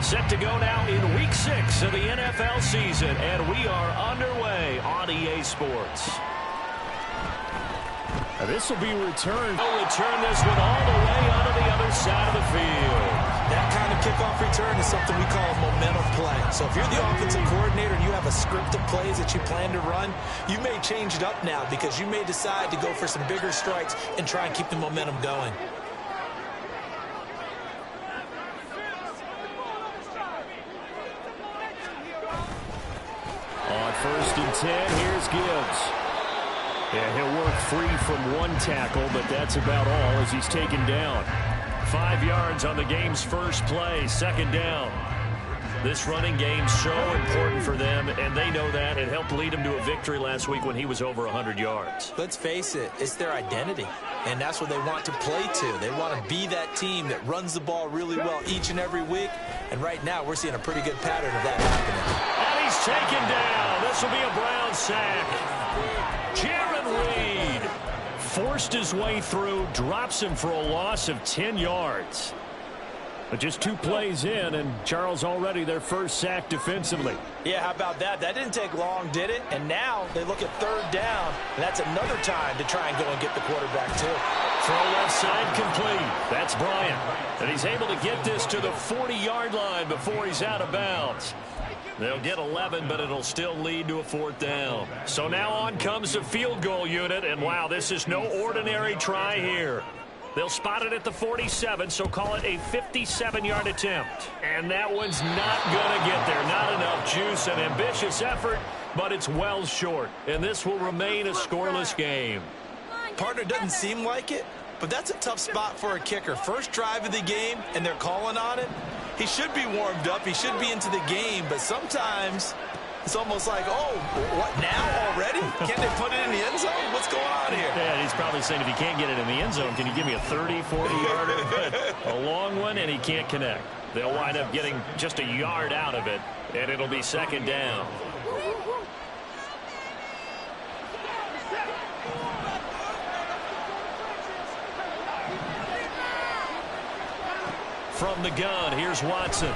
Set to go now in Week 6 of the NFL season, and we are underway on EA Sports. Now this will be returned. They'll return this one all the way onto the other side of the field. That kind of kickoff return is something we call a momentum play. So if you're the offensive coordinator and you have a script of plays that you plan to run, you may change it up now because you may decide to go for some bigger strikes and try and keep the momentum going. On 1st and 10, here's Gibbs. Yeah, he'll work free from one tackle, but that's about all as he's taken down. 5 yards on the game's first play, 2nd down. This running game's so important for them, and they know that. It helped lead them to a victory last week when he was over 100 yards. Let's face it, it's their identity, and that's what they want to play to. They want to be that team that runs the ball really well each and every week, and right now we're seeing a pretty good pattern of that happening. And he's taken down. This will be a Brown sack. Jaron Reed forced his way through, drops him for a loss of 10 yards. But just 2 plays in, and Charles already their first sack defensively. Yeah, how about that? That didn't take long, did it? And now they look at 3rd down, and that's another time to try and go and get the quarterback, too. Throw left side complete. That's Bryant. And he's able to get this to the 40-yard line before he's out of bounds. They'll get 11, but it'll still lead to a 4th down. So now on comes the field goal unit, and wow, this is no ordinary try here. They'll spot it at the 47, so call it a 57-yard attempt. And that one's not going to get there. Not enough juice, an ambitious effort, but it's well short. And this will remain a scoreless game. Partner, doesn't seem like it, but that's a tough spot for a kicker. First drive of the game, and they're calling on it. He should be warmed up. He should be into the game, but sometimes it's almost like, oh, what, now already? Can't they put it in the end zone? What's going on here? Yeah, he's probably saying if he can't get it in the end zone, can you give me a 30, 40-yarder? But a long one, and he can't connect. They'll wind up getting just a yard out of it, and it'll be 2nd down. From the gun, here's Watson.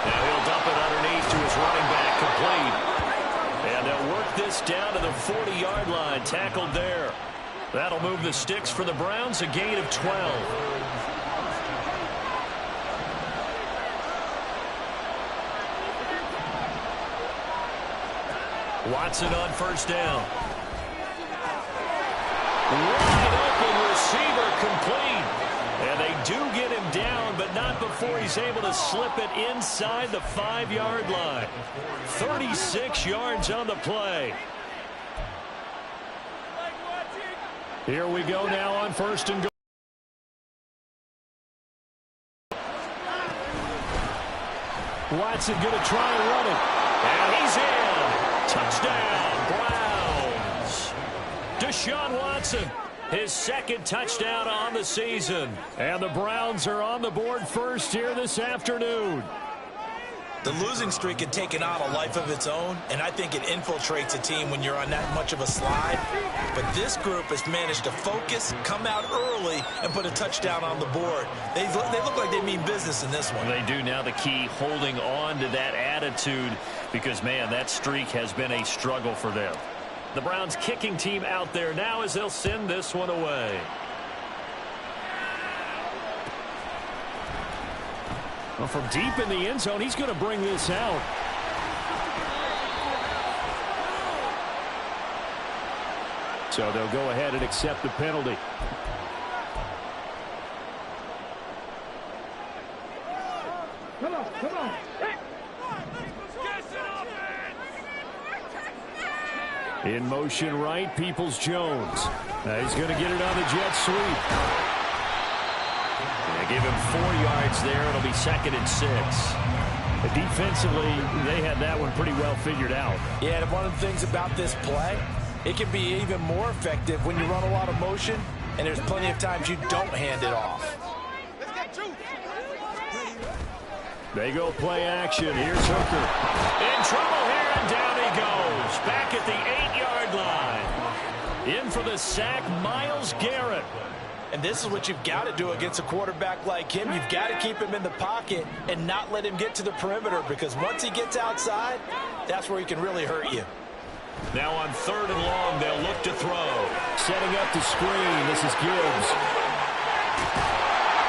Now he'll dump it underneath to his running back, complete. And they'll work this down to the 40-yard line, tackled there. That'll move the sticks for the Browns, a gain of 12. Watson on 1st down. Wide open receiver, complete. And they do get him down, but not before he's able to slip it inside the 5-yard line. 36 yards on the play. Here we go now on 1st and goal. Watson going to try and run it. And he's in. Touchdown, Browns. Deshaun Watson. His 2nd touchdown on the season. And the Browns are on the board first here this afternoon. The losing streak had taken on a life of its own, and I think it infiltrates a team when you're on that much of a slide. But this group has managed to focus, come out early, and put a touchdown on the board. They look like they mean business in this one. They do. Now the key, holding on to that attitude, because, man, that streak has been a struggle for them. The Browns kicking team out there now as they'll send this one away. Well, from deep in the end zone, he's going to bring this out. So they'll go ahead and accept the penalty. Come on. In motion right, Peoples-Jones. He's going to get it on the jet sweep. They give him 4 yards there. It'll be 2nd and 6. Defensively, they had that one pretty well figured out. Yeah, and one of the things about this play, it can be even more effective when you run a lot of motion, and there's plenty of times you don't hand it off. They go play action. Here's Hooker. In trouble here, and down he goes. Back at the 8-yard line. In for the sack, Myles Garrett. And this is what you've got to do against a quarterback like him. You've got to keep him in the pocket and not let him get to the perimeter, because once he gets outside, that's where he can really hurt you. Now on 3rd and long, they'll look to throw. Setting up the screen, this is Gibbs.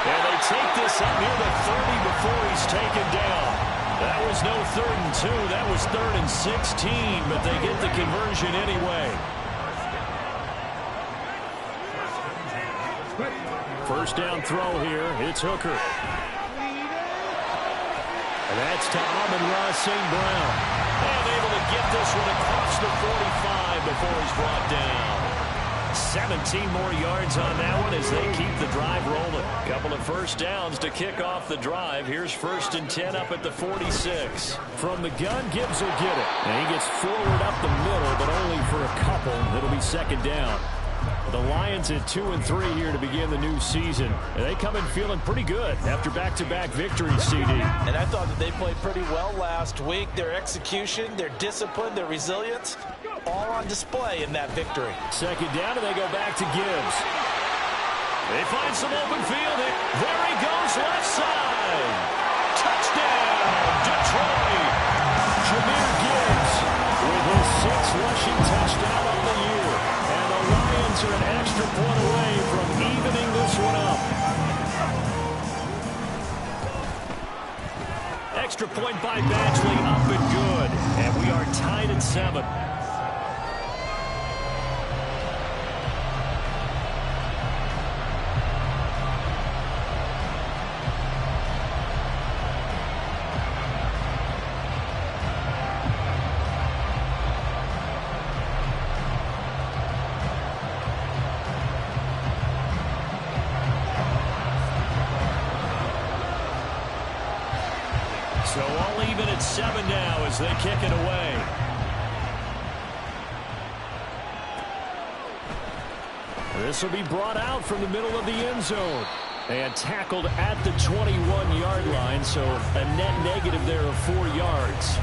And they take this up near the 30 before he's taken down. That was no 3rd and 2, that was 3rd and 16, but they get the conversion anyway. First down throw here, it's Hooker. And that's to Amon-Ra St. Brown. And able to get this one across the 45 before he's brought down. 17 more yards on that one as they keep the drive rolling. Couple of first downs to kick off the drive. Here's 1st and 10 up at the 46. From the gun, Gibbs will get it. And he gets forward up the middle, but only for a couple. It'll be 2nd down. The Lions at 2-3 here to begin the new season. And they come in feeling pretty good after back-to-back victories, CD. And I thought that they played pretty well last week. Their execution, their discipline, their resilience, all on display in that victory. 2nd down, and they go back to Gibbs. They find some open field. There he goes, left side. Touchdown, Detroit. Jahmyr Gibbs with his 6th rushing touchdown on the year. And the Lions are an extra point away from evening this one up. Extra point by Badgley, up and good. And we are tied at 7. So all even at 7 now as they kick it away. This will be brought out from the middle of the end zone. And tackled at the 21-yard line, so a net negative there of 4 yards.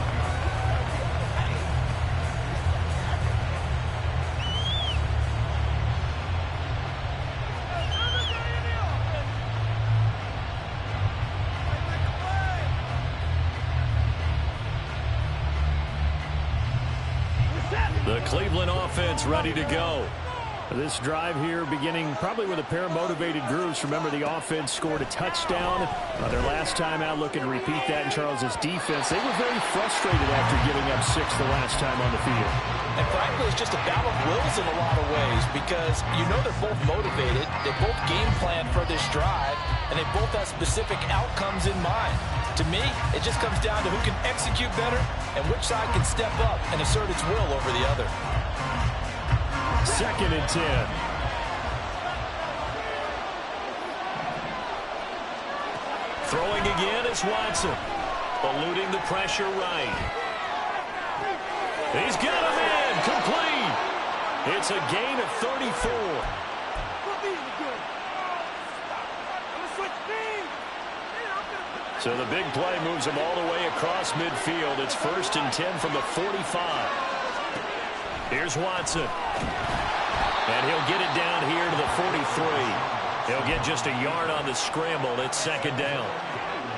The Cleveland offense ready to go. This drive here beginning probably with a pair of motivated groups. Remember, the offense scored a touchdown their last time out. Looking to repeat that in Charles's defense. They were very frustrated after giving up 6 the last time on the field. And frankly, it's just a battle of wills in a lot of ways, because you know they're both motivated. They both game plan for this drive, and they both have specific outcomes in mind. To me, it just comes down to who can execute better and which side can step up and assert its will over the other. 2nd and 10. Throwing again is Watson. Eluding the pressure right. He's got him in. Complete. It's a gain of 34. So the big play moves him all the way across midfield. It's 1st and 10 from the 45. Here's Watson. And he'll get it down here to the 43. He'll get just a yard on the scramble. It's 2nd down.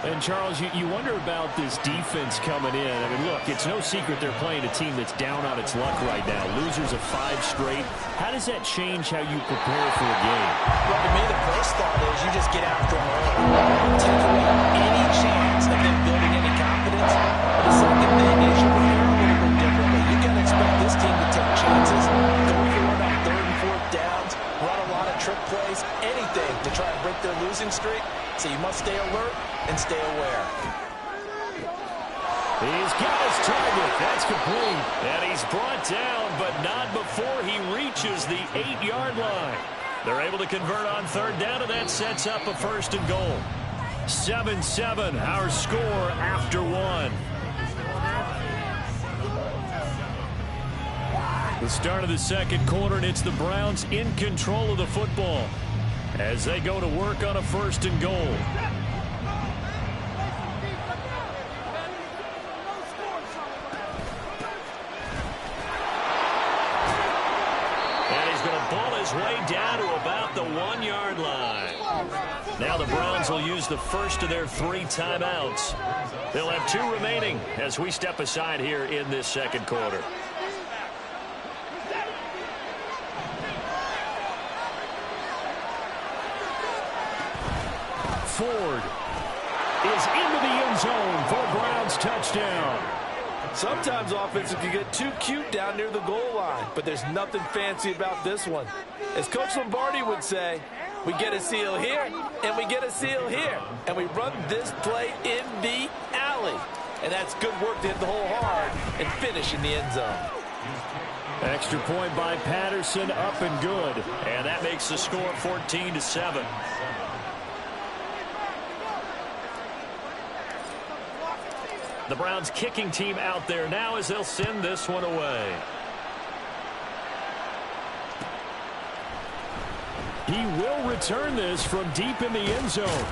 And, Charles, you wonder about this defense coming in. I mean, look, it's no secret they're playing a team that's down on its luck right now. Losers of 5 straight. How does that change how you prepare for a game? Well, to me, the first thought is you just get after them early. Take away any chance of them building any confidence. The second thing is you prepare a little bit differently. You got to expect this team to take chances, go for it on 3rd and 4th downs, run a lot of trick plays, anything to try and break their losing streak. So you must stay alert and stay aware. He's got his target. That's complete. And he's brought down, but not before he reaches the 8-yard line. They're able to convert on 3rd down, and that sets up a 1st and goal. 7-7, our score after 1. The start of the 2nd quarter, and it's the Browns in control of the football as they go to work on a 1st and goal. And he's going to ball his way down to about the 1-yard line. Now the Browns will use the first of their 3 timeouts. They'll have 2 remaining as we step aside here in this second quarter. Ford is into the end zone for a Browns touchdown. Sometimes offenses can get too cute down near the goal line, but there's nothing fancy about this one. As Coach Lombardi would say, we get a seal here, and we get a seal here, and we run this play in the alley. And that's good work to hit the hole hard and finish in the end zone. Extra point by Patterson, up and good. And that makes the score 14-7. The Browns kicking team out there now as they'll send this one away. He will return this from deep in the end zone.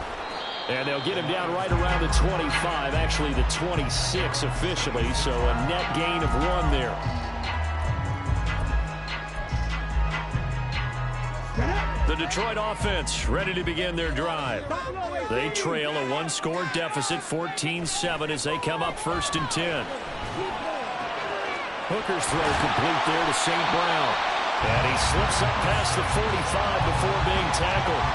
And they'll get him down right around the 25, actually the 26 officially, so a net gain of 1 there. The Detroit offense ready to begin their drive. They trail a 1-score deficit, 14-7, as they come up 1st and 10. Hooker's throw complete there to St. Brown. And he slips up past the 45 before being tackled.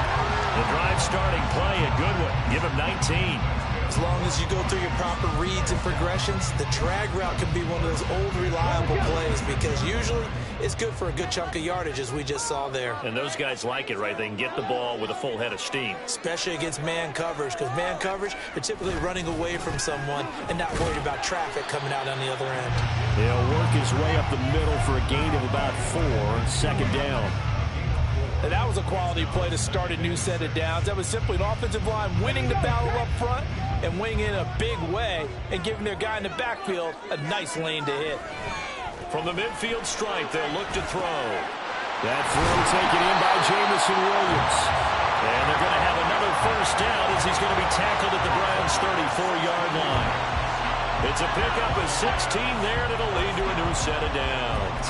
The drive starting play, a good one. Give him 19. As long as you go through your proper reads and progressions, the drag route can be one of those old reliable plays because usually it's good for a good chunk of yardage, as we just saw there. And those guys like it, right? They can get the ball with a full head of steam. Especially against man coverage, because man coverage, they're typically running away from someone and not worried about traffic coming out on the other end. He'll work his way up the middle for a gain of about 4, 2nd down. And that was a quality play to start a new set of downs. That was simply an offensive line winning the battle up front and winning in a big way and giving their guy in the backfield a nice lane to hit. From the midfield stripe, they'll look to throw. That throw taken in by Jamison Williams. And they're going to have another 1st down as he's going to be tackled at the Browns' 34-yard line. It's a pickup of 16 there, and it'll lead to a new set of downs.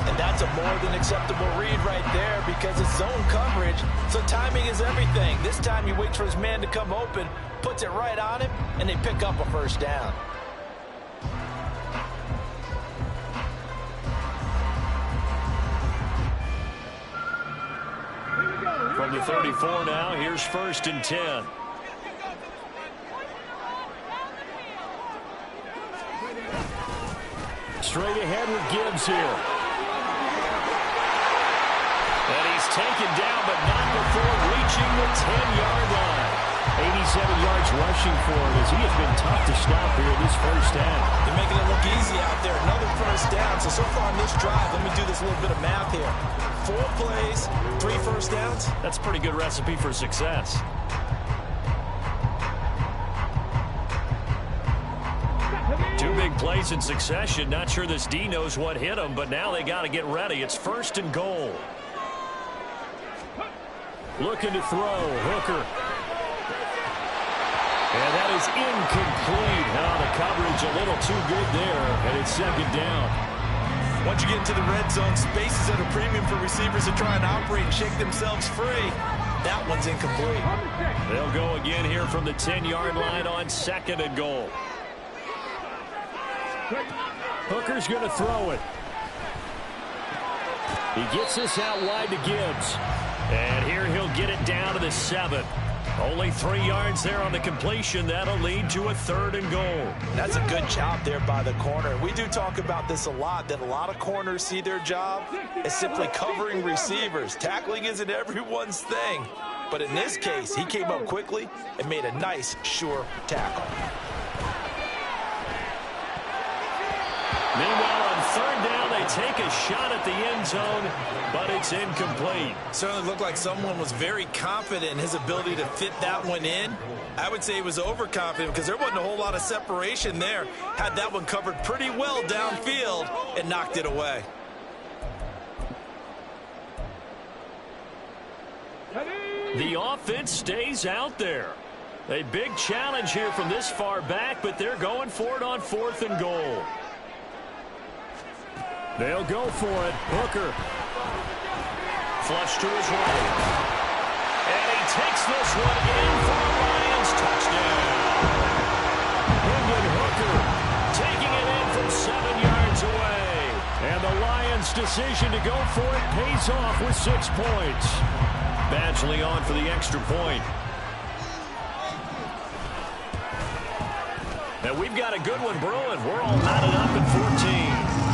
And that's a more than acceptable read right there because it's zone coverage, so timing is everything. This time he waits for his man to come open, puts it right on him, and they pick up a 1st down. From the 34 now, here's 1st and 10. Straight ahead with Gibbs here. And he's taken down, but not before reaching the 10-yard line. 87 yards rushing for him as he has been tough to stop here this 1st half. They're making it look easy out there. Another 1st down. So far on this drive, let me do this little bit of math here. 4 plays, 3 1st downs. That's a pretty good recipe for success. Two big plays in succession. Not sure this D knows what hit him, but now they got to get ready. It's 1st and goal. Looking to throw. Hooker. And that is incomplete. Now the coverage a little too good there, and it's 2nd down. Once you get into the red zone, space is at a premium for receivers to try and operate and shake themselves free. That one's incomplete. They'll go again here from the 10-yard line on 2nd and goal. Hooker's going to throw it. He gets this out wide to Gibbs. And here he'll get it down to the 7. Only 3 yards there on the completion. That'll lead to a 3rd and goal. That's a good job there by the corner. We do talk about this a lot, that a lot of corners see their job as simply covering receivers. Tackling isn't everyone's thing. But in this case, he came up quickly and made a nice, sure tackle. Meanwhile, on 3rd down, they take a shot at the end zone, but it's incomplete. Certainly looked like someone was very confident in his ability to fit that one in. I would say he was overconfident because there wasn't a whole lot of separation there. Had that one covered pretty well downfield and knocked it away. The offense stays out there. A big challenge here from this far back, but they're going for it on 4th and goal. They'll go for it. Hooker. Flush to his right. And he takes this one in for a Lions touchdown. Hendon Hooker taking it in from 7 yards away. And the Lions' decision to go for it pays off with 6 points. Badgley on for the extra point. And we've got a good one brewing. We're all knotted up at 14.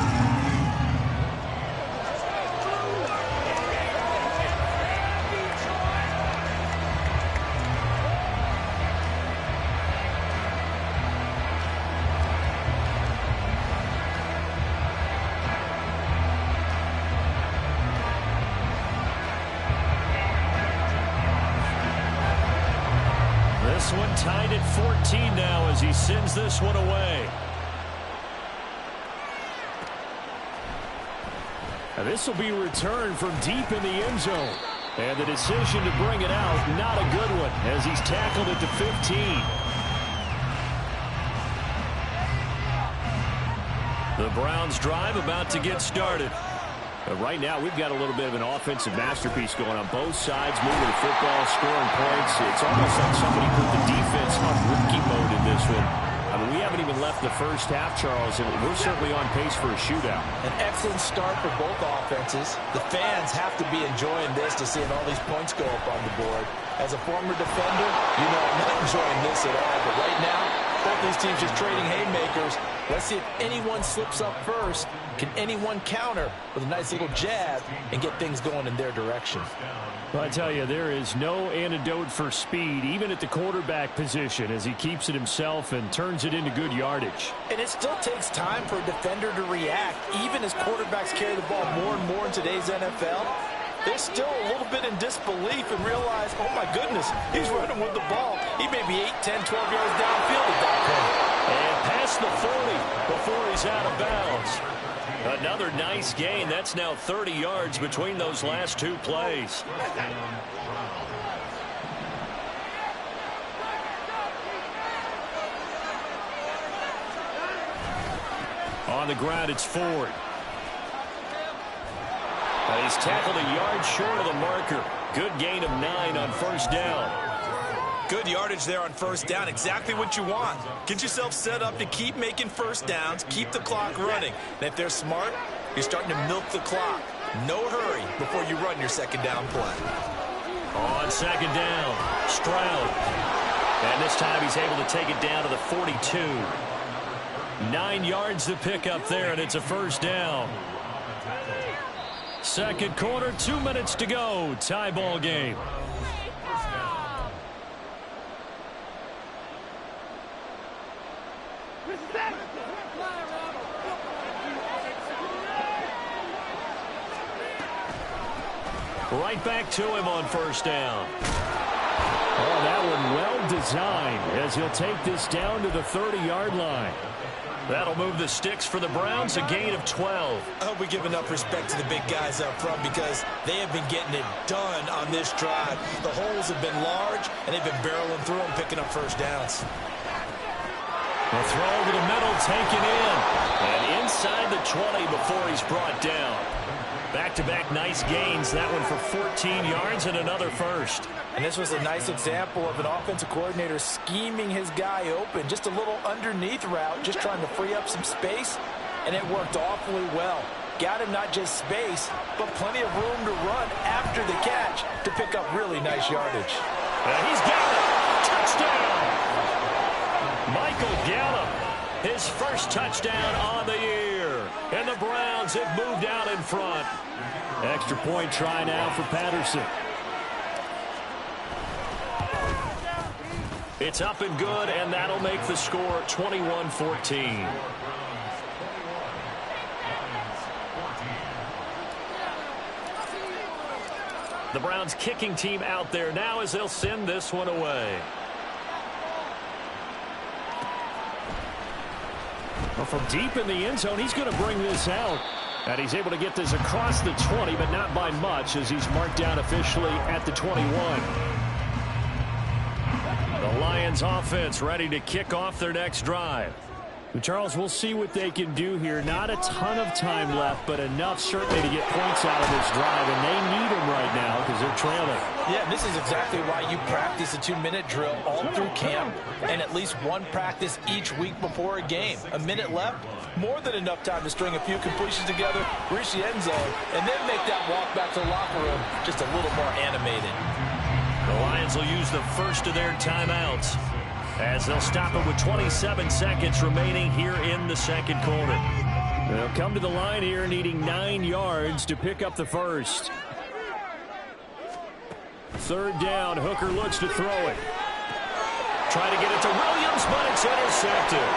This one tied at 14 now as he sends this one away. And this will be returned from deep in the end zone. And the decision to bring it out, not a good one, as he's tackled at the 15. The Browns drive about to get started. But right now, we've got a little bit of an offensive masterpiece going on both sides, moving the football, scoring points. It's almost like somebody put the defense on rookie mode in this one. I mean, we haven't even left the first half, Charles, and we're certainly on pace for a shootout. An excellent start for both offenses. The fans have to be enjoying this to seeing all these points go up on the board. As a former defender, you know I'm not enjoying this at all. But right now, both these teams just trading haymakers. Let's see if anyone slips up first. Can anyone counter with a nice little jab and get things going in their direction? Well, I tell you, there is no antidote for speed, even at the quarterback position, as he keeps it himself and turns it into good yardage. And it still takes time for a defender to react, even as quarterbacks carry the ball more and more in today's NFL. They're still a little bit in disbelief and realize, oh my goodness, he's running with the ball. He may be 8, 10, 12 yards downfield at that point. And past the 40 before he's out of bounds. Another nice gain. That's now 30 yards between those last 2 plays. On the ground, it's Ford. And he's tackled a yard short of the marker. Good gain of 9 on first down. Good yardage there on first down. Exactly what you want. Get yourself set up to keep making first downs, keep the clock running. And if they're smart, you're starting to milk the clock. No hurry before you run your second down play. On second down, Stroud. And this time he's able to take it down to the 42. 9 yards to pick up there, and it's a first down. Second quarter, 2 minutes to go. Tie ball game. Right back to him on first down. Oh, that one well designed as he'll take this down to the 30-yard line. That'll move the sticks for the Browns, a gain of 12. I hope we give enough respect to the big guys up front because they have been getting it done on this drive. The holes have been large, and they've been barreling through them, picking up first downs. The throw over the middle, taken in. And inside the 20 before he's brought down. Back-to-back nice gains. That one for 14 yards and another first. And this was a nice example of an offensive coordinator scheming his guy open. Just a little underneath route, just trying to free up some space. And it worked awfully well. Got him not just space, but plenty of room to run after the catch to pick up really nice yardage. And he's got it. Touchdown. Michael Gallup, his first touchdown on the year. And the Browns have moved out in front. Extra point try now for Patterson. It's up and good, and that'll make the score 21-14. The Browns kicking team out there now as they'll send this one away. Well, from deep in the end zone, he's going to bring this out. And he's able to get this across the 20, but not by much as he's marked down officially at the 21. The Lions offense ready to kick off their next drive. Charles, we'll see what they can do here. Not a ton of time left, but enough certainly to get points out of this drive, and they need them right now because they're trailing. Yeah, this is exactly why you practice a 2-minute drill all through camp and at least one practice each week before a game. A minute left, more than enough time to string a few completions together, reach the end zone, and then make that walk back to the locker room just a little more animated. The Lions will use the first of their timeouts as they'll stop it with 27 seconds remaining here in the second quarter. They'll come to the line here needing 9 yards to pick up the first. Third down, Hooker looks to throw it. Try to get it to Williams, but it's intercepted.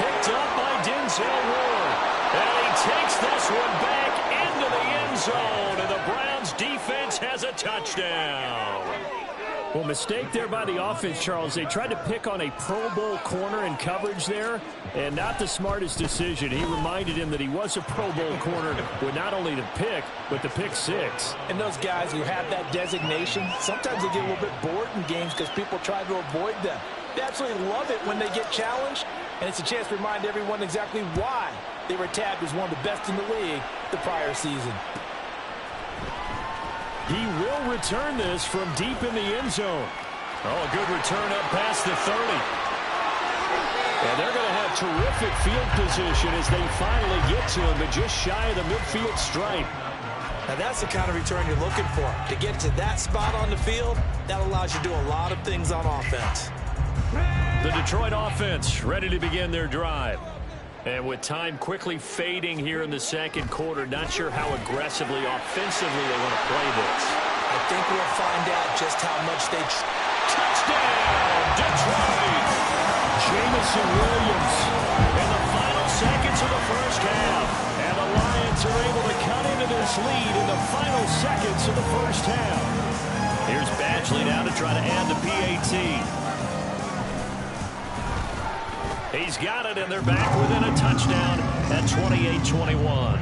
Picked up by Denzel Ward. And he takes this one back into the end zone, and the Browns defense has a touchdown. Well, mistake there by the offense, Charles. They tried to pick on a Pro Bowl corner in coverage there, and not the smartest decision. He reminded him that he was a Pro Bowl corner with not only the pick, but the pick six. And those guys who have that designation, sometimes they get a little bit bored in games because people try to avoid them. They absolutely love it when they get challenged, and it's a chance to remind everyone exactly why they were tabbed as one of the best in the league the prior season. He will return this from deep in the end zone. Oh, a good return up past the 30. And they're going to have terrific field position as they finally get to him, but just shy of the midfield stripe. Now that's the kind of return you're looking for. To get to that spot on the field, that allows you to do a lot of things on offense. The Detroit offense ready to begin their drive. And with time quickly fading here in the second quarter, not sure how aggressively, offensively they want to play this. I think we'll find out just how much they... Touchdown, Detroit! Jamison Williams in the final seconds of the first half. And the Lions are able to cut into this lead in the final seconds of the first half. Here's Badgley now to try to add the PAT. He's got it, and they're back within a touchdown at 28-21.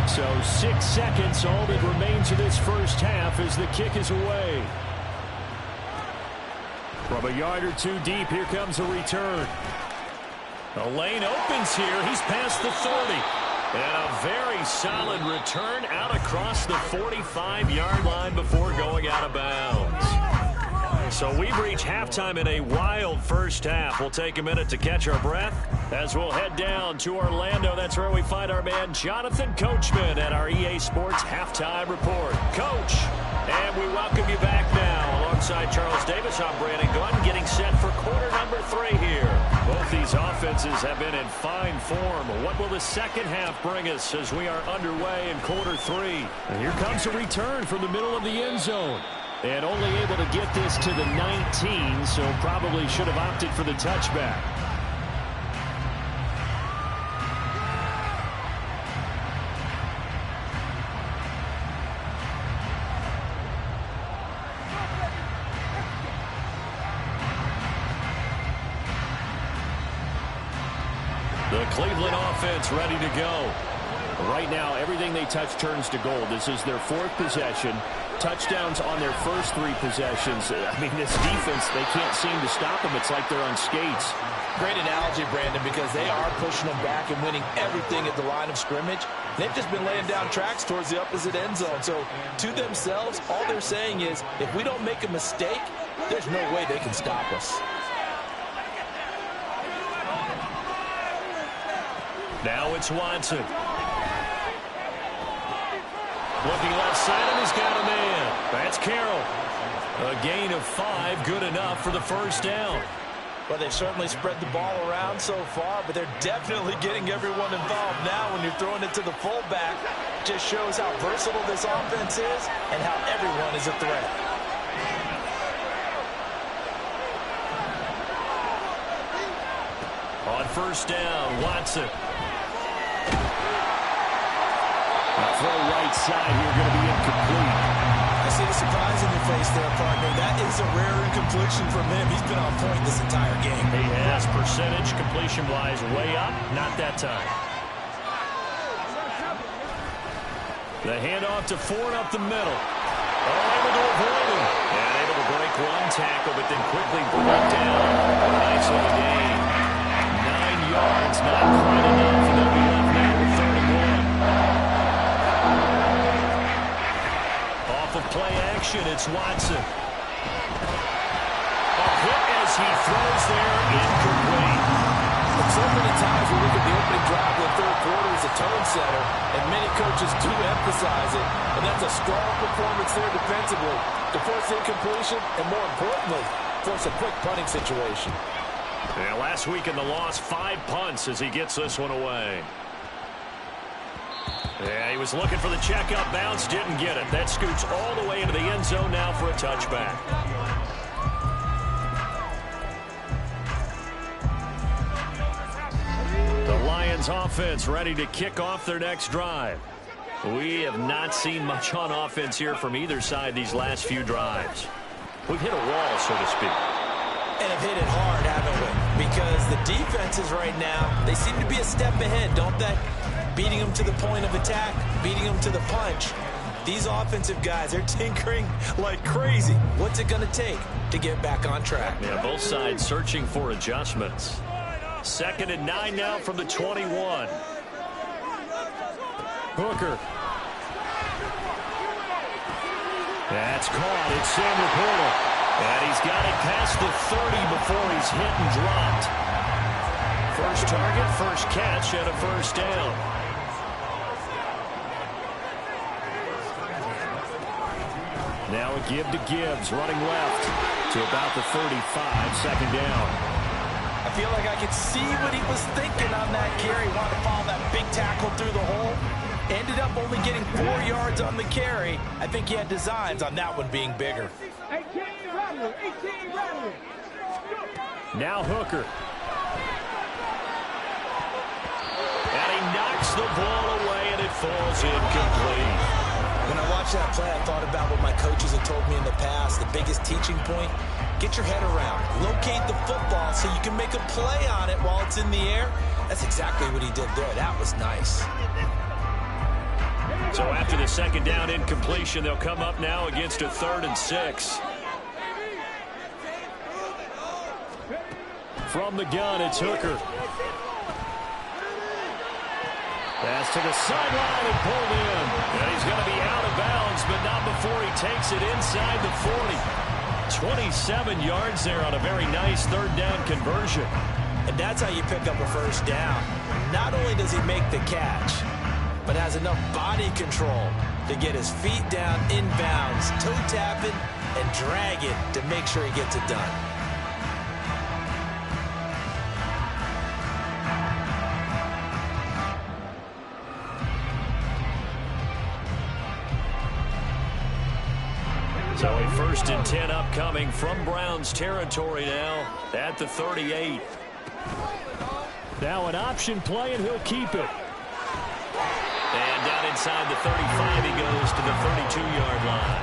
So 6 seconds, all that remains of this first half as the kick is away. From a yard or two deep, here comes a return. The lane opens here. He's past the 30. And a very solid return out across the 45-yard line before going out of bounds. So we've reached halftime in a wild first half. We'll take a minute to catch our breath as we'll head down to Orlando. That's where we find our man Jonathan Coachman at our EA Sports Halftime Report. Coach, and we welcome you back now. Alongside Charles Davis, I'm Brandon Gunn, getting set for quarter number 3 here. Both these offenses have been in fine form. What will the second half bring us as we are underway in quarter 3? And here comes a return from the middle of the end zone. And only able to get this to the 19, so probably should have opted for the touchback. The Cleveland offense ready to go. Right now, everything they touch turns to gold. This is their 4th possession. Touchdowns on their first 3 possessions. I mean, this defense, they can't seem to stop them. It's like they're on skates. Great analogy, Brandon, because they are pushing them back and winning everything at the line of scrimmage. They've just been laying down tracks towards the opposite end zone. So, to themselves, all they're saying is, if we don't make a mistake, there's no way they can stop us. Now it's Watson. Looking left side, and he's got a man. That's Carroll. A gain of 5, good enough for the first down. Well, they've certainly spread the ball around so far, but they're definitely getting everyone involved now when you're throwing it to the fullback. Just shows how versatile this offense is and how everyone is a threat. On first down, Watson. Throw right side here, going to be incomplete. I see the surprise in your face there, partner. That is a rare incompletion from him. He's been on point this entire game. He has. Percentage completion-wise way up. Not that time. The handoff to Ford up the middle. able to avoid him. And able to break one tackle, but then quickly brought down. Nice little gain. 9 yards, not quite enough, and they'll be left now with 3rd and 1. Off of play action, it's Watson. A hit as he throws there, incomplete. So many times we look at the opening drive of the 3rd quarter as a tone setter, and many coaches do emphasize it, and that's a strong performance there defensively to force incompletion and, more importantly, force a quick punting situation. Yeah, last week in the loss, 5 punts as he gets this one away. Yeah, he was looking for the check-up bounce, didn't get it. That scoots all the way into the end zone now for a touchback. The Lions offense ready to kick off their next drive. We have not seen much on offense here from either side these last few drives. We've hit a wall, so to speak. And have hit it hard, haven't we? Because the defenses right now, they seem to be a step ahead, don't they? Beating them to the point of attack, beating them to the punch. These offensive guys, they're tinkering like crazy. What's it going to take to get back on track? Yeah, both sides searching for adjustments. 2nd and 9 now from the 21. Hooker. That's caught. It's Sam Laporta. And he's got it past the 30 before he's hit and dropped. First target, first catch, and a 1st down. Now a give to Gibbs, running left to about the 35, 2nd down. I feel like I could see what he was thinking on that carry. Wanted to follow that big tackle through the hole. Ended up only getting 4 yards on the carry. I think he had designs on that one being bigger. 18 Rattler, 18 Rattler. Now Hooker. And he knocks the ball away, and it falls incomplete. When I watched that play, I thought about what my coaches had told me in the past. The biggest teaching point, get your head around. Locate the football so you can make a play on it while it's in the air. That's exactly what he did there. That was nice. So after the 2nd down incompletion, they'll come up now against a 3rd and 6. From the gun, it's Hooker. Pass to the sideline and pulled in. And he's going to be out of bounds, but not before he takes it inside the 40. 27 yards there on a very nice 3rd down conversion. And that's how you pick up a 1st down. Not only does he make the catch, but has enough body control to get his feet down inbounds, toe tapping, and drag it to make sure he gets it done. So a 1st and 10 upcoming from Browns territory now at the 38. Now an option play, and he'll keep it. And down inside the 35, he goes to the 32-yard line.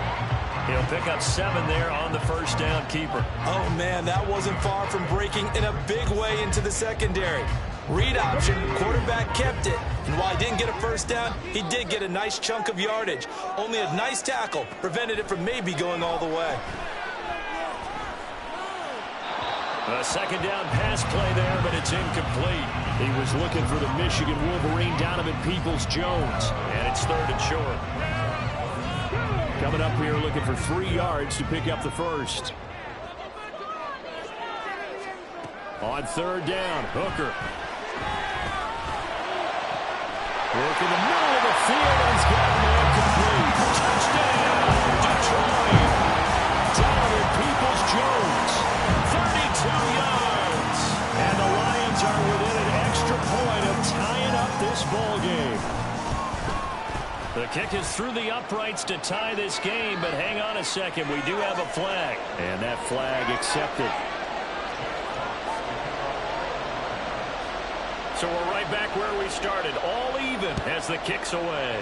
He'll pick up 7 there on the 1st down keeper. Oh, man, that wasn't far from breaking in a big way into the secondary. Read option, quarterback kept it, and while he didn't get a 1st down, he did get a nice chunk of yardage. Only a nice tackle prevented it from maybe going all the way. A 2nd down pass play there, but it's incomplete. He was looking for the Michigan Wolverine, Donovan Peoples-Jones, and it's 3rd and short. Coming up here looking for 3 yards to pick up the 1st. On 3rd down, Hooker. Work in the middle of the field, and he's got an incomplete. Touchdown, Detroit. Donovan Peoples-Jones, 32 yards. And the Lions are within an extra point of tying up this ball game. The kick is through the uprights to tie this game, but hang on a second. We do have a flag. And that flag accepted. So we're right back where we started, all even as the kick's away.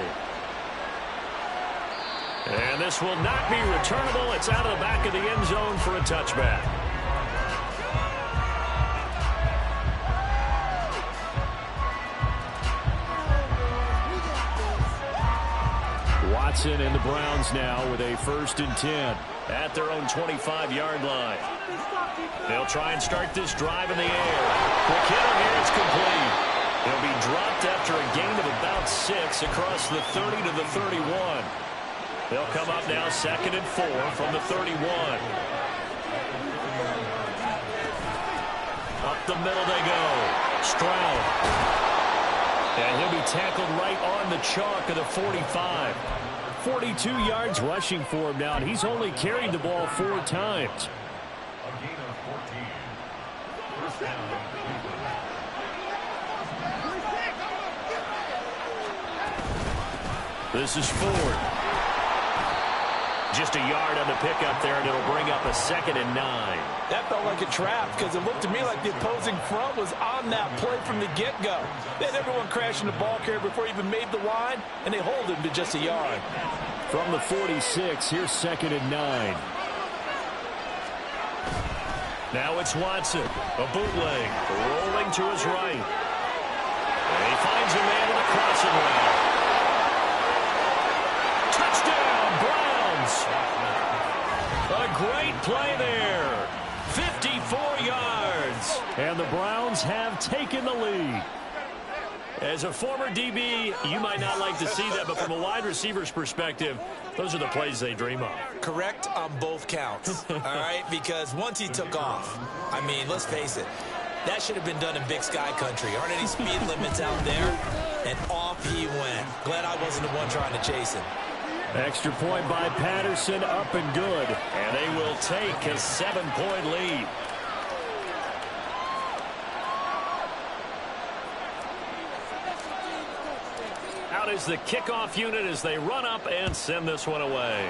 And this will not be returnable. It's out of the back of the end zone for a touchback. Watson and the Browns now with a 1st and 10 at their own 25-yard line. They'll try and start this drive in the air. Quick hitter here, it's complete. He'll be dropped after a gain of about 6 across the 30 to the 31. They'll come up now 2nd and 4 from the 31. Up the middle they go. Stroud. And he'll be tackled right on the chalk of the 45. 42 yards rushing for him now, and he's only carried the ball 4 times. This is Ford. Just a yard on the pickup there, and it'll bring up a 2nd and 9. That felt like a trap because it looked to me like the opposing front was on that play from the get-go. They had everyone crashing the ball carrier before he even made the line, and they hold him to just a yard. From the 46, here's 2nd and 9. Now it's Watson. A bootleg. Rolling to his right. And he finds a man in the crossing route. Touchdown, Browns! A great play there. 54 yards. And the Browns have taken the lead. As a former DB, you might not like to see that, but from a wide receiver's perspective, those are the plays they dream of. Correct on both counts, all right? Because once he took off, I mean, let's face it, that should have been done in Big Sky country. Aren't any speed limits out there? And off he went. Glad I wasn't the one trying to chase him. Extra point by Patterson, up and good. And they will take a 7-point lead. Out is the kickoff unit as they run up and send this one away.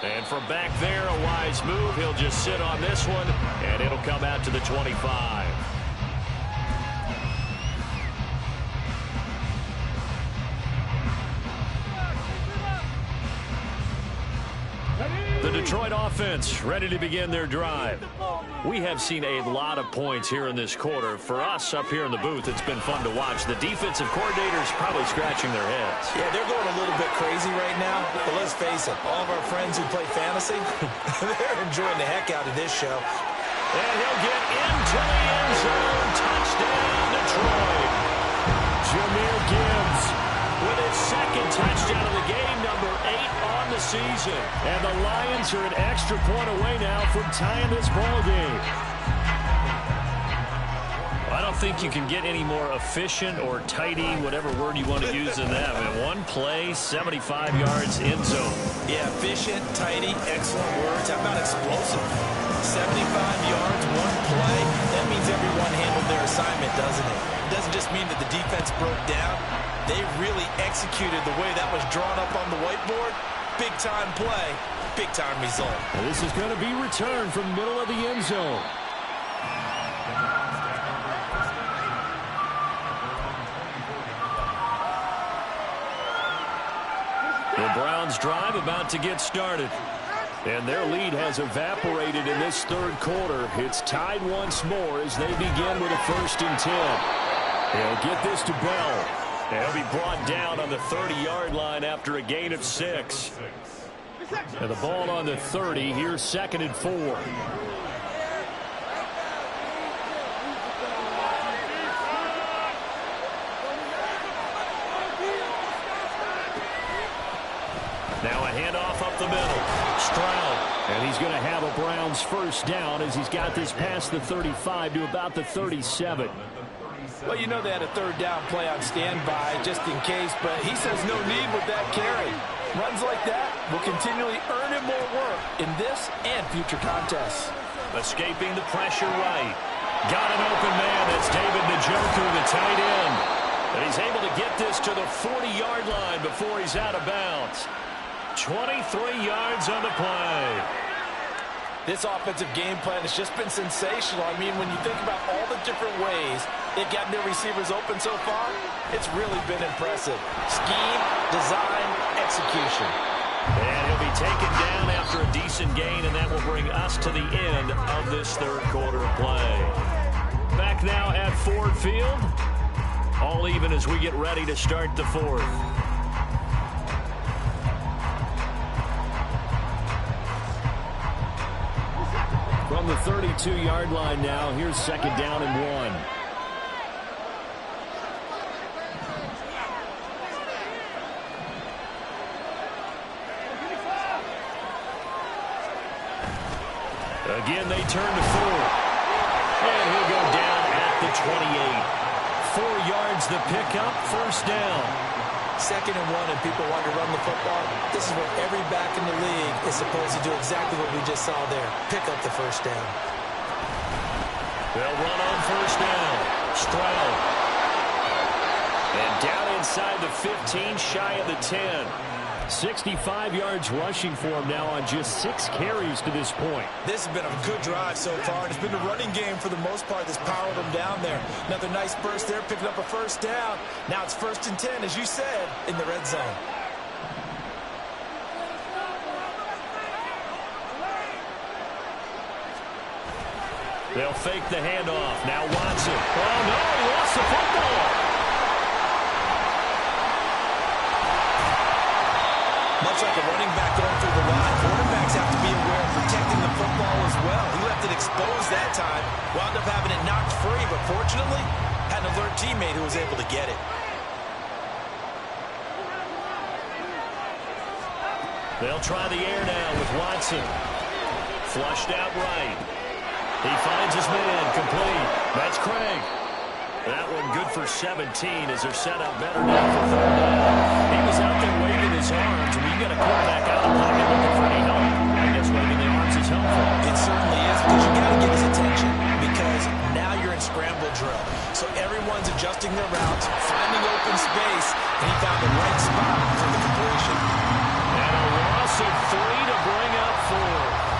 And from back there, a wise move. He'll just sit on this one, and it'll come out to the 25. The Detroit offense ready to begin their drive. We have seen a lot of points here in this quarter. For us up here in the booth, it's been fun to watch. The defensive coordinators probably scratching their heads. Yeah, they're going a little bit crazy right now. But let's face it, all of our friends who play fantasy, they're enjoying the heck out of this show. And he'll get into the end zone. Touchdown, Detroit. Jahmyr Gibbs with his 2nd touchdown of the game, number 8 on the season. And the Lions are an extra point away now from tying this ball game. I don't think you can get any more efficient or tidy, whatever word you want to use in that. I mean, one play, 75 yards, end zone. Yeah, efficient, tidy, excellent words. How about explosive? 75 yards, one play. That means everyone handled their assignment, doesn't it? It doesn't just mean that the defense broke down. They really executed the way that was drawn up on the whiteboard. Big-time play, big-time result. And this is going to be returned from the middle of the end zone. The Browns drive about to get started. And their lead has evaporated in this 3rd quarter. It's tied once more as they begin with a 1st and 10. They'll get this to Bell. And he'll be brought down on the 30-yard line after a gain of 6. And the ball on the 30. Here's 2nd and 4. Now a handoff up the middle. Stroud. And he's going to have a Browns 1st down as he's got this past the 35 to about the 37. Well, you know they had a 3rd down play on standby just in case, but he says no need with that carry. Runs like that will continually earn him more work in this and future contests. Escaping the pressure right. Got an open man. That's David Njoku, the tight end. And he's able to get this to the 40-yard line before he's out of bounds. 23 yards on the play. This offensive game plan has just been sensational. I mean, when you think about all the different ways they've gotten their receivers open so far, it's really been impressive. Scheme, design, execution. And he'll be taken down after a decent gain, and that will bring us to the end of this 3rd quarter of play. Back now at Ford Field. All even as we get ready to start the fourth. From the 32-yard line now, here's second down and 1. Again, they turn to 4. And he'll go down at the 28. 4 yards the pickup, first down. Second and 1, and people want to run the football. This is what every back in the league is supposed to do, exactly what we just saw there. Pick up the first down. They'll run on first down. Stroud. And down inside the 15, shy of the 10. 65 yards rushing for him now on just 6 carries to this point. This has been a good drive so far. It's been the running game for the most part that's powered them down there. Another nice burst there, picking up a first down. Now it's 1st and 10, as you said, in the red zone. They'll fake the handoff. Now Watson. Oh, no, he lost the football. Much like a running back going through the line, quarterbacks have to be aware of protecting the football as well. He left it exposed that time, wound up having it knocked free, but fortunately, had an alert teammate who was able to get it. They'll try the air now with Watson. Flushed out right. He finds his man, complete. That's Craig. That one good for 17 as they're set up better now for 3rd down. He was out there waving his arms, and when you got a quarterback out of the pocket looking for any help, I guess waving the arms is helpful. It certainly is, because you got to get his attention, because now you're in scramble drill. So everyone's adjusting their routes, finding open space, and he found the right spot for the completion. And a loss of 3 to bring up 4.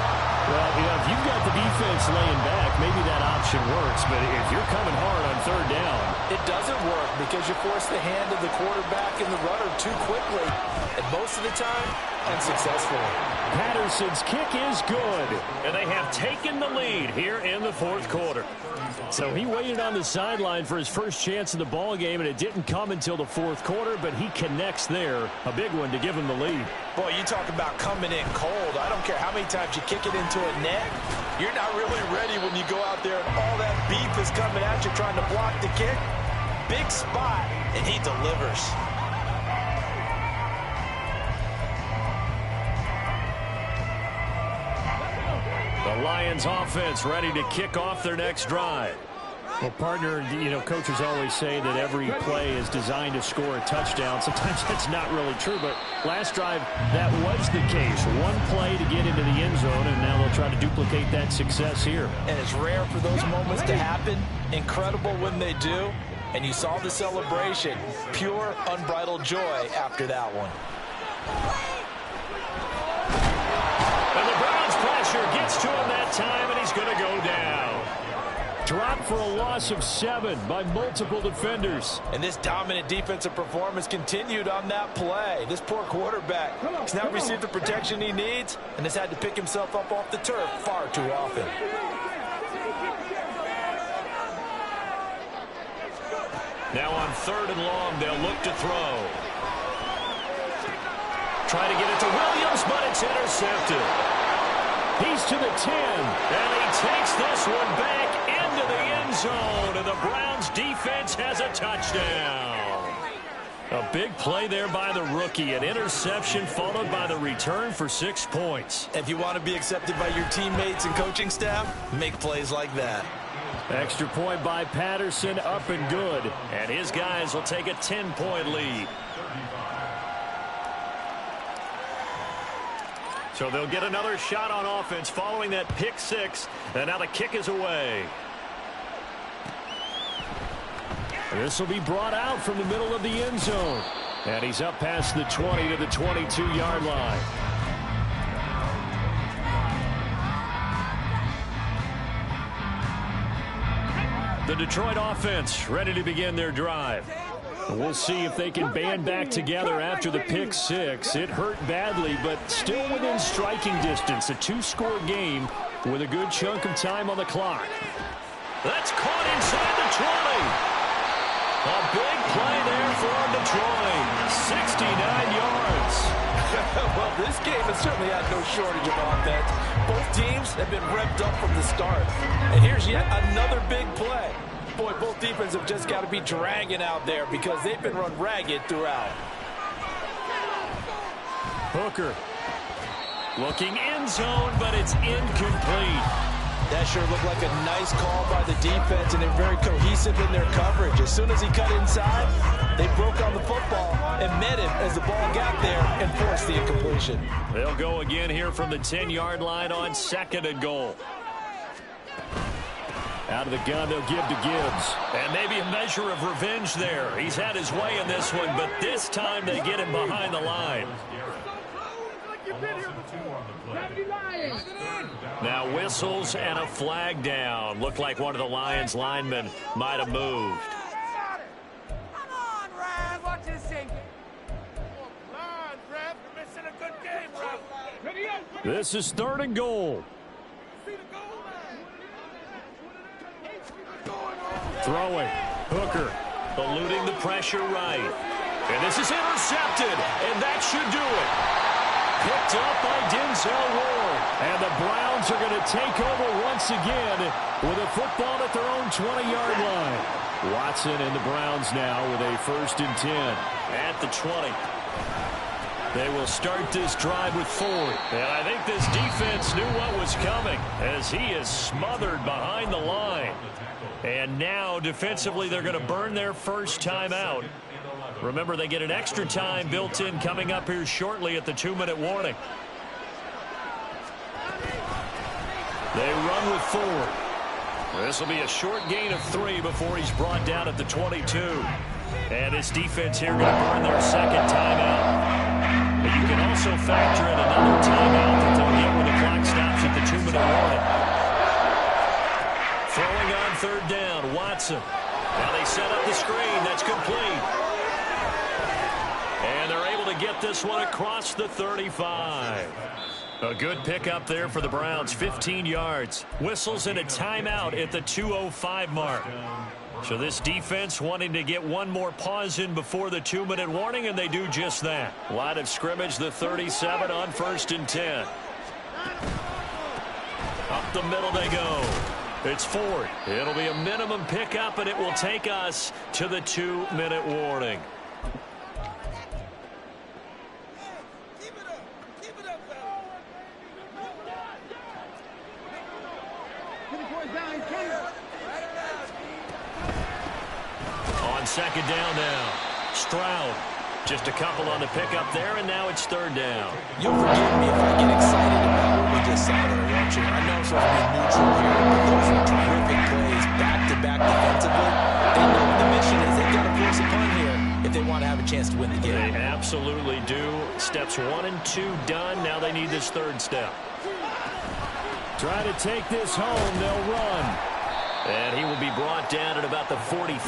Well, you know, if you've got the defense laying back, maybe that option works. But if you're coming hard on 3rd down, it doesn't work because you force the hand of the quarterback and the runner too quickly. And most of the time, unsuccessfully. Patterson's kick is good. And they have taken the lead here in the 4th quarter. So he waited on the sideline for his first chance in the ball game, and it didn't come until the 4th quarter, but he connects there. A big one to give him the lead. Boy, you talk about coming in cold. I don't care how many times you kick it into a net. You're not really ready when you go out there and all that beef is coming at you trying to block the kick. Big spot, and he delivers. The Lions offense ready to kick off their next drive. Well, partner, you know, coaches always say that every play is designed to score a touchdown. Sometimes that's not really true, but last drive, that was the case. One play to get into the end zone, and now they'll try to duplicate that success here. And it's rare for those moments to happen. Incredible when they do. And you saw the celebration. Pure, unbridled joy after that one. And the Browns pressure gets to him that time, and he's going to go down. Dropped for a loss of 7 by multiple defenders. And this dominant defensive performance continued on that play. This poor quarterback has now received the protection he needs and has had to pick himself up off the turf far too often. Now on 3rd and long, they'll look to throw. Try to get it to Williams, but it's intercepted. He's to the 10, and he takes this one back into the end zone, and the Browns defense has a touchdown. A big play there by the rookie, an interception followed by the return for 6 points. If you want to be accepted by your teammates and coaching staff, make plays like that. Extra point by Patterson, up and good, and his guys will take a 10-point lead. So they'll get another shot on offense following that pick 6, and now the kick is away. This will be brought out from the middle of the end zone, and he's up past the 20 to the 22-yard line. The Detroit offense ready to begin their drive. We'll see if they can band back together after the pick 6. It hurt badly, but still within striking distance. A 2-score game with a good chunk of time on the clock. That's caught inside the 20. A big destroyed. 69 yards. Well, this game has certainly had no shortage of offense. Both teams have been revved up from the start. And here's yet another big play. Boy, both defenses have just got to be dragging out there because they've been run ragged throughout. Hooker looking end zone, but it's incomplete. That sure looked like a nice call by the defense, and they're very cohesive in their coverage. As soon as he cut inside, they broke on the football and met him as the ball got there and forced the incompletion. They'll go again here from the 10-yard line on 2nd and goal. Out of the gun, they'll give to Gibbs. And maybe a measure of revenge there. He's had his way in this one, but this time they get him behind the line. Now whistles and a flag down. Looked like one of the Lions linemen might have moved. Come on, Ryan. Watch this thing. Line, Ref. You're missing a good game, Ref. This is 3rd and goal. Throwing. Hooker eluding the pressure right. And this is intercepted. And that should do it. Picked up by Denzel Ward. And the Browns are going to take over once again with a football at their own 20-yard line. Watson and the Browns now with a 1st and 10 at the 20. They will start this drive with Ford. And I think this defense knew what was coming as he is smothered behind the line. And now defensively they're going to burn their first timeout. Remember, they get an extra time built in coming up here shortly at the 2-minute warning. They run with Ford. This will be a short gain of 3 before he's brought down at the 22. And his defense here going to burn their 2nd timeout. But you can also factor in another timeout that they'll get when the clock stops at the 2-minute warning. Throwing on 3rd down, Watson. Now they set up the screen. That's complete. And they're able to get this one across the 35. A good pickup there for the Browns, 15 yards. Whistles in a timeout at the 2:05 mark. So this defense wanting to get one more pause in before the 2-minute warning, and they do just that. Line of scrimmage, the 37 on 1st and 10. Up the middle they go. It's Ford. It'll be a minimum pickup, and it will take us to the 2-minute warning. On 2nd down now. Stroud. Just a couple on the pickup there, and now it's 3rd down. You'll forgive me if I get excited about what we just saw there, won't you? I know it's supposed to be neutral here, but those are terrific plays back-to-back defensively. They know what the mission is. They've got to force a punt here if they want to have a chance to win the game. They absolutely do. Steps 1 and 2 done. Now they need this 3rd step. Try to take this home. They'll run. And he will be brought down at about the 43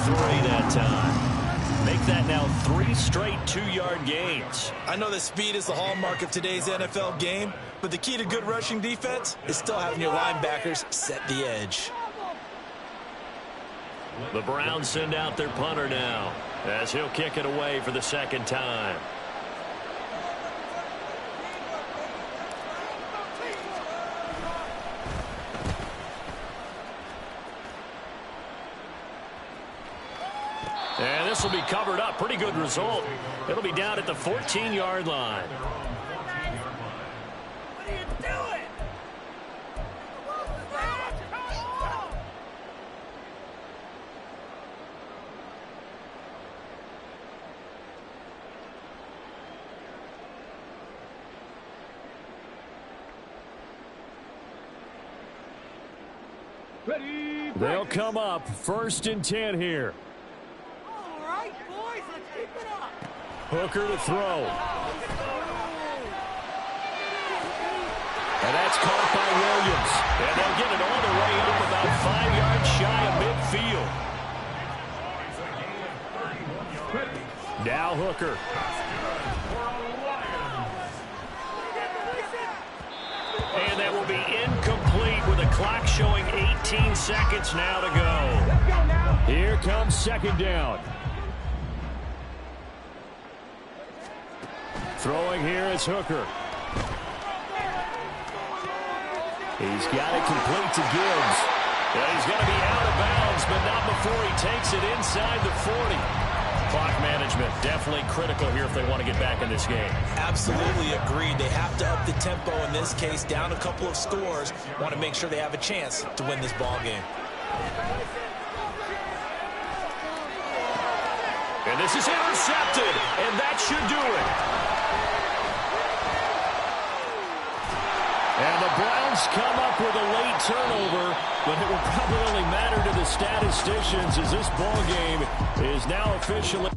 that time. Make that now 3 straight 2-yard gains. I know that speed is the hallmark of today's NFL game, but the key to good rushing defense is still having your linebackers set the edge. The Browns send out their punter now as he'll kick it away for the 2nd time. And this will be covered up. Pretty good result. It'll be down at the 14-yard line. What are you doing? Ready. They'll come up 1st and 10 here. All right, boys, let's keep it up. Hooker to throw. And that's caught by Williams. And they'll get it all the way up about 5 yards shy of midfield. Now Hooker. And that will be incomplete with the clock showing 18 seconds now to go. Here comes 2nd down. Throwing here is Hooker. He's got it complete to Gibbs. And he's going to be out of bounds, but not before he takes it inside the 40. Clock management definitely critical here if they want to get back in this game. Absolutely agreed. They have to up the tempo in this case, down a couple of scores. Want to make sure they have a chance to win this ball game. And this is intercepted, and that should do it. And the Browns come up with a late turnover, but it will probably only matter to the statisticians as this ball game is now officially